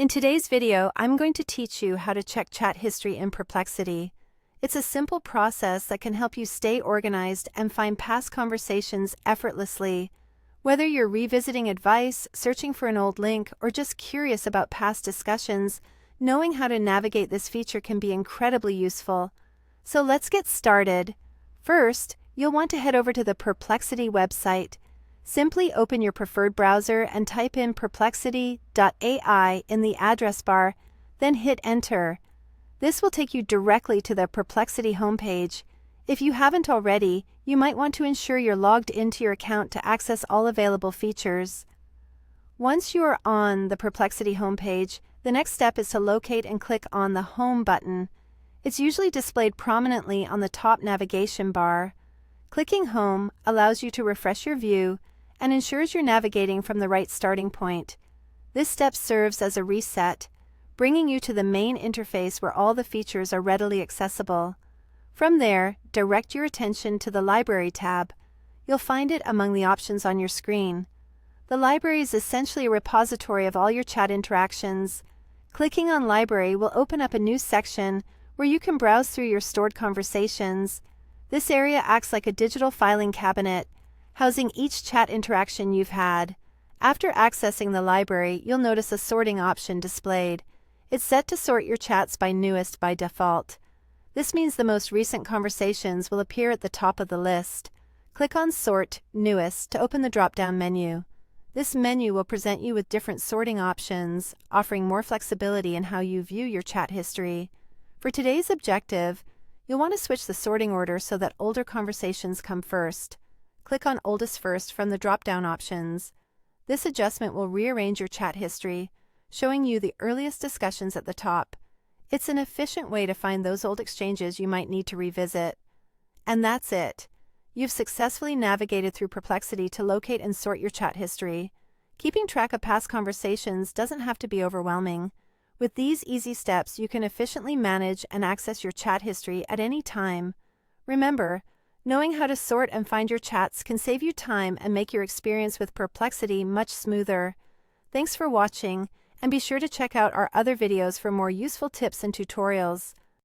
In today's video, I'm going to teach you how to check chat history in Perplexity. It's a simple process that can help you stay organized and find past conversations effortlessly. Whether you're revisiting advice, searching for an old link, or just curious about past discussions, knowing how to navigate this feature can be incredibly useful. So let's get started. First, you'll want to head over to the Perplexity website. Simply open your preferred browser and type in perplexity.ai in the address bar, then hit enter. This will take you directly to the Perplexity homepage. If you haven't already, you might want to ensure you're logged into your account to access all available features. Once you are on the Perplexity homepage, the next step is to locate and click on the Home button. It's usually displayed prominently on the top navigation bar. Clicking Home allows you to refresh your view and ensures you're navigating from the right starting point. This step serves as a reset, bringing you to the main interface where all the features are readily accessible. From there, direct your attention to the Library tab. You'll find it among the options on your screen. The library is essentially a repository of all your chat interactions. Clicking on Library will open up a new section where you can browse through your stored conversations. This area acts like a digital filing cabinet, housing each chat interaction you've had. After accessing the library, you'll notice a sorting option displayed. It's set to sort your chats by newest by default. This means the most recent conversations will appear at the top of the list. Click on Sort Newest to open the drop-down menu. This menu will present you with different sorting options, offering more flexibility in how you view your chat history. For today's objective, you'll want to switch the sorting order so that older conversations come first. Click on Oldest First from the drop-down options. This adjustment will rearrange your chat history, showing you the earliest discussions at the top. It's an efficient way to find those old exchanges you might need to revisit. And that's it. You've successfully navigated through Perplexity to locate and sort your chat history. Keeping track of past conversations doesn't have to be overwhelming. With these easy steps, you can efficiently manage and access your chat history at any time. Remember, knowing how to sort and find your chats can save you time and make your experience with Perplexity much smoother. Thanks for watching, and be sure to check out our other videos for more useful tips and tutorials.